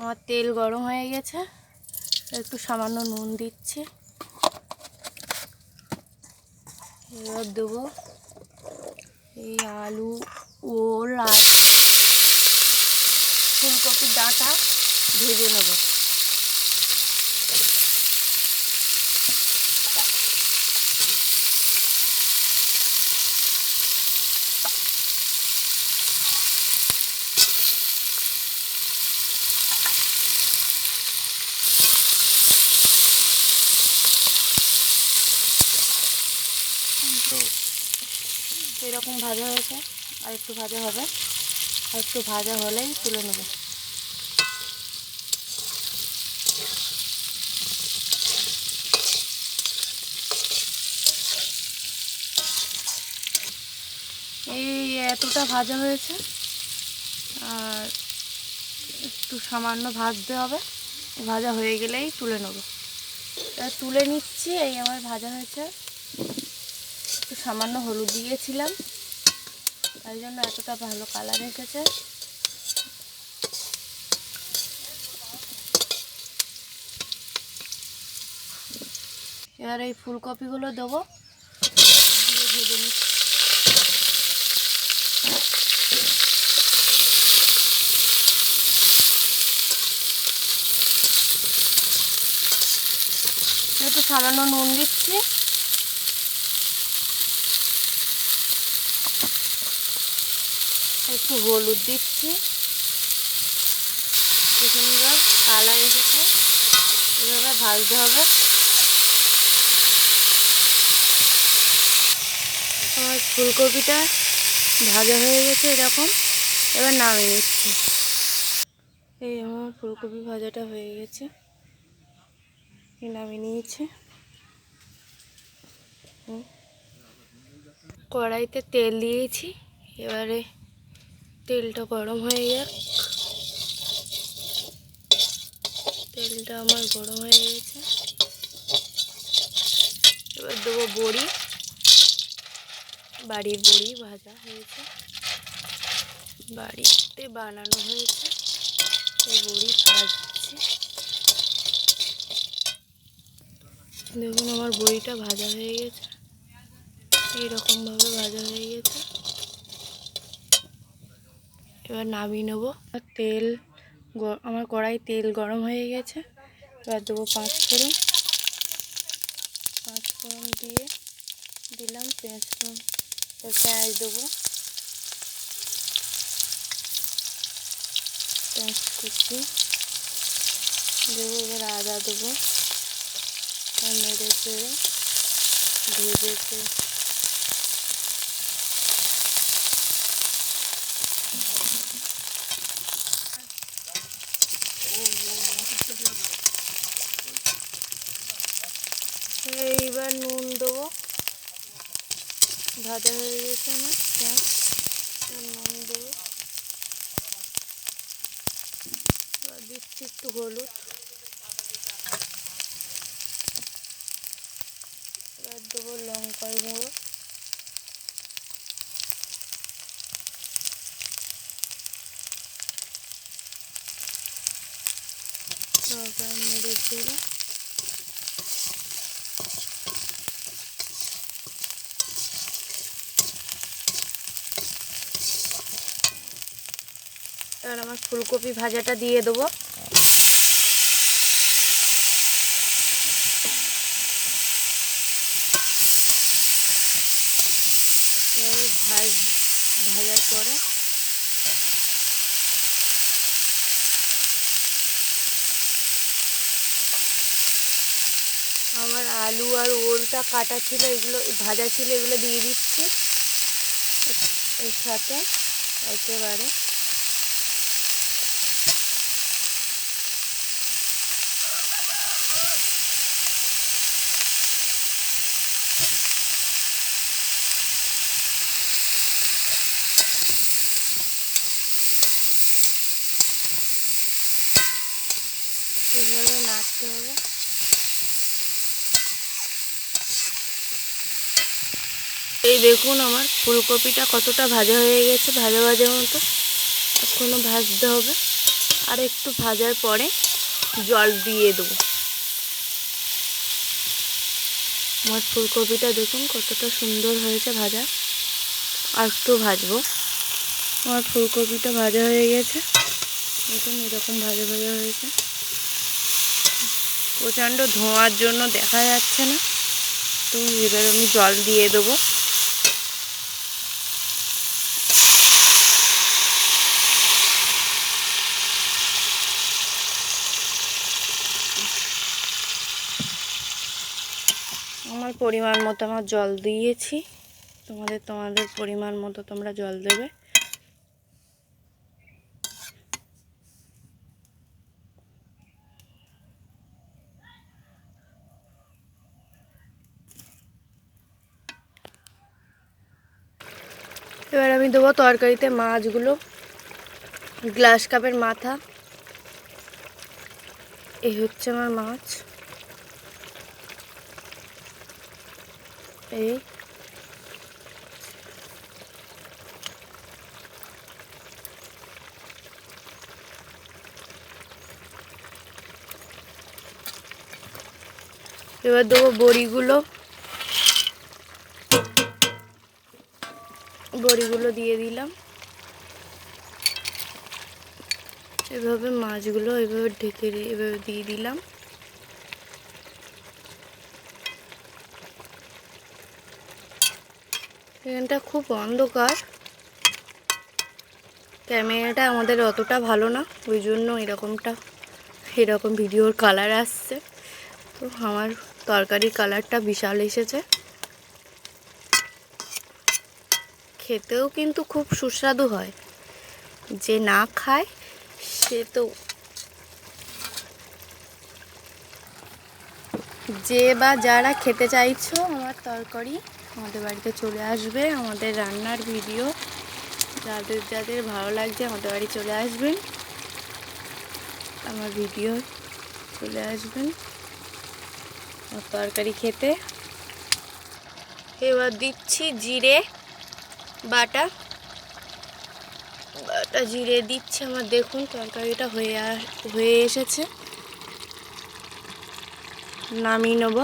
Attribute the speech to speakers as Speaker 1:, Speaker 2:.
Speaker 1: আমার তেল গরম হয়ে গেছে, একটু সামান্য নুন দিচ্ছি। এবার দেবো এই আলু, ওল আর ফুলকপির ডাঁটা ভেজে নেব। তো এরকম ভাজা হয়েছে, আর একটু ভাজা হবে, আর একটু ভাজা হলেই তুলে নেব। এই এতটা ভাজা হয়েছে, আর একটু সামান্য ভাজতে হবে, ভাজা হয়ে গেলেই তুলে নেব। তুলে নিচ্ছি। এই আমার ভাজা হয়েছে, একটু সামান্য হলুদ দিয়েছিলাম, তাই জন্য এতটা ভালো কালার এসেছে। এবার এই ফুলকপিগুলো দেবো, দিয়ে ভেজে নিচ্ছি। একটু সামান্য নুন দিচ্ছি, একটু হলুদ দিচ্ছি। কি সুন্দর কালার এসেছে, এভাবে ভাজতে হবে। আমার ফুলকপিটা ভাজা হয়ে গেছে এরকম, এবার নামিয়ে নিচ্ছি। এই আমার ফুলকপি ভাজাটা হয়ে গেছে, নামিয়ে নিয়েছি। কড়াইতে তেল দিয়েছি, এবারে তেলটা গরম হয়ে যাক। তেলটা আমার গরম হয়ে গেছে, এবার দেবো বড়ি। বাড়ির বড়ি ভাজা হয়েছে, বাড়িতে বানানো হয়েছে, এই বড়ি ভাজছি। দেখুন আমার বড়িটা ভাজা হয়ে গেছে, এইরকমভাবে ভাজা হয়ে গেছে। এবার নামিয়ে নেবো। তেল, আমার কড়াই তেল গরম হয়ে গেছে, এবার দেবো পাঁচফোড়ন। পাঁচফোড়ন দিয়ে দিলাম পেঁয়াজ, পেঁয়াজ দেবো, পেঁয়াজ কুচি দেবো। এবার আদা দেবো, আর নেড়ে চেড়ে ভেজেছে। এইবার নুন দেবো, ভাজা হয়ে গেছে আমার পেঁয়াজ, নুন দেবো। এবার দিচ্ছি একটু হলুদ, এবার দেবো লঙ্কার গুঁড়ো, তারপর নেড়ে চেড়ে এবার আমার ফুলকপি ভাজাটা দিয়ে দেবো। ভাজার পরে আমার আলু আর ওলটা কাটা ছিল, এগুলো ভাজা ছিল, এগুলো দিয়ে দিচ্ছি এর সাথে একেবারে। এভাবে নাড়তে হবে। এই দেখুন আমার ফুলকপিটা কতটা ভাজা হয়ে গেছে, ভাজা ভাজা মতো, এখনো ভাজতে হবে। আর একটু ভাজার পরে জল দিয়ে দেবো। আমার ফুলকপিটা দেখুন কতটা সুন্দর হয়েছে ভাজা। আর একটু ভাজবো। আমার ফুলকপিটা ভাজা হয়ে গেছে, দেখুন এরকম ভাজা ভাজা হয়েছে। প্রচণ্ড ধোঁয়ার জন্য দেখা যাচ্ছে না। তো এবার আমি জল দিয়ে দেবো। আমার পরিমাণ মতো আমার জল দিয়েছি, তোমাদের পরিমাণ মতো তোমরা জল দেবে। এবার আমি দেবো তরকারিতে মাছগুলো। গ্লাস কাপের মাথা, এই হচ্ছে আমার মাছ। এই এবার দেবো বড়িগুলো দিয়ে দিলাম। এভাবে মাছগুলো এভাবে ঢেকে এভাবে দিয়ে দিলাম। এখানটা খুব অন্ধকার, ক্যামেরাটা আমাদের অতটা ভালো না, ওই জন্য এরকম ভিডিওর কালার আসছে। তো আমার তরকারির কালারটা বিশাল এসেছে। খেতেও কিন্তু খুব সুস্বাদু হয়, যে না খায় সে তো, যে বা যারা খেতে চাইছো আমার তরকারি আমাদের বাড়িতে চলে আসবে। আমাদের রান্নার ভিডিও যাদের ভালো লাগছে আমাদের বাড়ি চলে আসবেন, আমার ভিডিও চলে আসবেন আমার তরকারি খেতে। এবার দিচ্ছি জিরে বাটা জিরে দিচ্ছি। আমার দেখুন তরকারিটা হয়ে এসেছে, নামিয়ে নেব।